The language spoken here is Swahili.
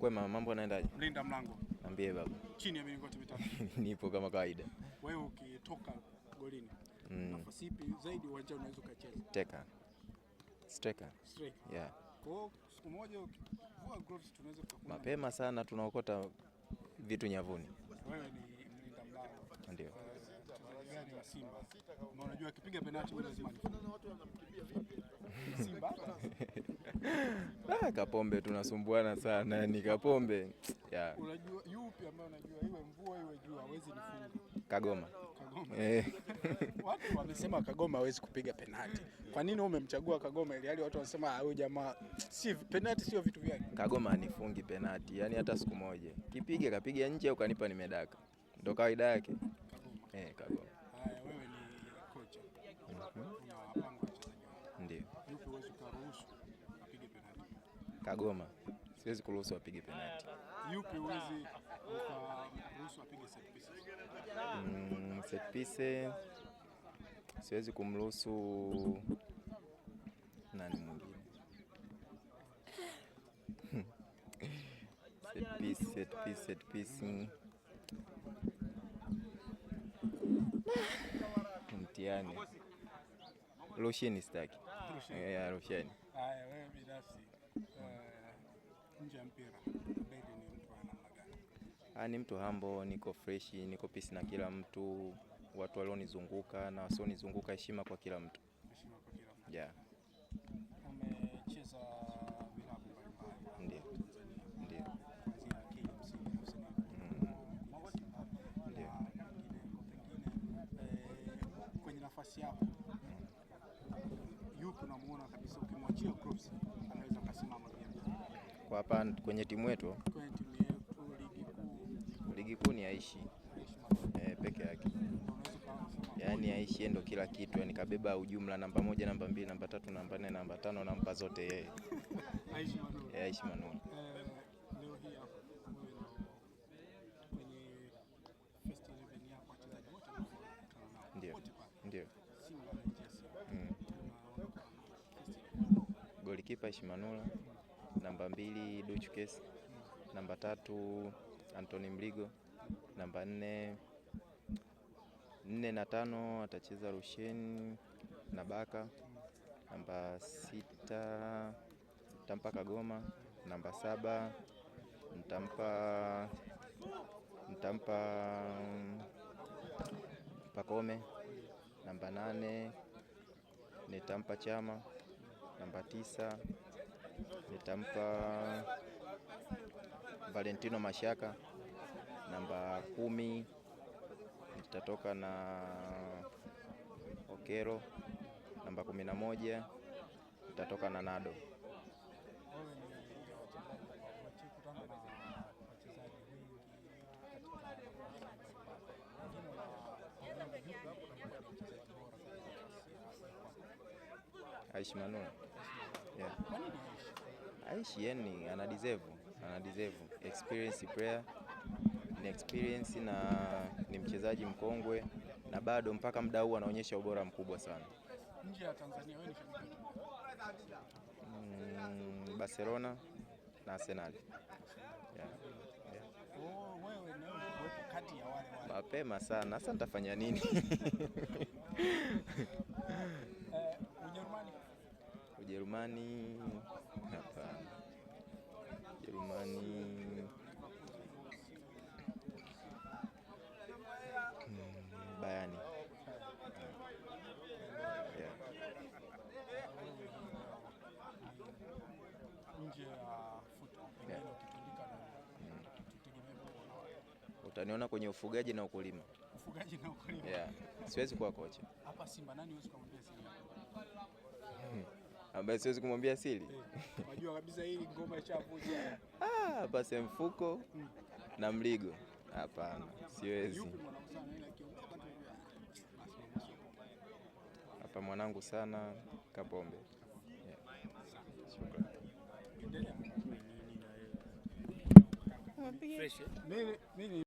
Kwema, mambo yanaendaje? Mlinda mlango. Niambie baba. Chini ya milingoti mitatu. Nipo kama kawaida. Wewe ukitoka golini, nafasi ipi zaidi uwanja unaweza kucheza? Striker. Yeah. Kwa siku moja ukivua gloves tunaweza kukuna. Mapema sana tunaokota vitu nyavuni. Wewe ni mlinda mlango. Ndio. Gani wa Simba? Na unajua akipiga penalti lazima Simba. Kapombe tunasumbuana sana, ni Kapombe. Yeah. Unajua yupi ambaye unajua iwe mvua iwe jua hawezi nifunga? Kagoma. Watu wamesema Kagoma hawezi kupiga penalti. Kwa nini umemchagua Kagoma ili hali watu wanasema huyu jamaa si penalti sio vitu vyake? Kagoma anifungi penalti, yani hata siku moja. Kipiga kapiga nje au kanipa nimedaka. Ndio kawaida yake. Kagoma. Haya, wewe ni kocha. Unapanga wachezaji. Ndio. Yupi uweze kuruhusu apige penalti? Kagoma. Siwezi kuruhusu apige penalti. Yupi uweze kuruhusu apige set pieces? Set pieces siwezi kumruhusu nani mwingine. set piece. Mtiani. Rushini staki. Rushini. Haya, wewe binafsi nje ya mpira Bedi ni mtu wa namna gani? Ni mtu humble, niko fresh, niko peace na kila mtu, watu walionizunguka na wasionizunguka, heshima kwa kila mtu. Heshima kwa kila mtu. Yeah. Umecheza vilabu mbalimbali. Ndio. Ndio. Kwenye nafasi yako yupo unamuona kabisa ukimwachia cross anaweza kusimama pia. Kwa hapa kwenye timu yetu, kwenye timu yetu ligi kuu ni Aishi. Peke yake. Yaani Aishi ndo kila kitu, yani kabeba ujumla namba 1, namba 2, namba 3, namba 4, namba 5, namba zote yeye. Aishi Manula. Aishi Manula. Leo hii hapo kwenye first 11 yako wachezaji wote wanakutana. Ndio. Ndio. Simba na Chelsea. Golikipa Aishi Manula, namba 2 Duchu Kesi, namba 3 Anthony Mligo, namba 4 na 5 atacheza Rusheni na Baka, namba 6 nitampa Kagoma, namba 7 nitampa Pakome, namba 8 nitampa Chama, namba 9 nitampa Valentino Mashaka, namba 10 nitatoka na Okero, namba 11 nitatoka na Nado. Aishi Manula. Yeah. Aishi yani ana deserve experience player, ni experience na ni mchezaji mkongwe na bado mpaka muda huu anaonyesha ubora mkubwa sana. Nje ya Tanzania wewe ni shabiki wa Barcelona na Arsenal. Yeah. Wewe ni kati ya wale. Mapema sana. Sasa nitafanya nini? Ujerumani hapana. Ujerumani Bayani. Yeah. Nje ya football pengine ukitundika utaniona kwenye ufugaji na ukulima. Yeah. Siwezi kuwa kocha. Hapa Simba nani huwezi kumwambia siri? Ambaye siwezi kumwambia siri. Unajua kabisa hili ngoma ishavuja. Hapa Semfuko na Mligo. Hapana, siwezi. Hapa mwanangu sana Kapombe. Yeah. Shukrani. Mimi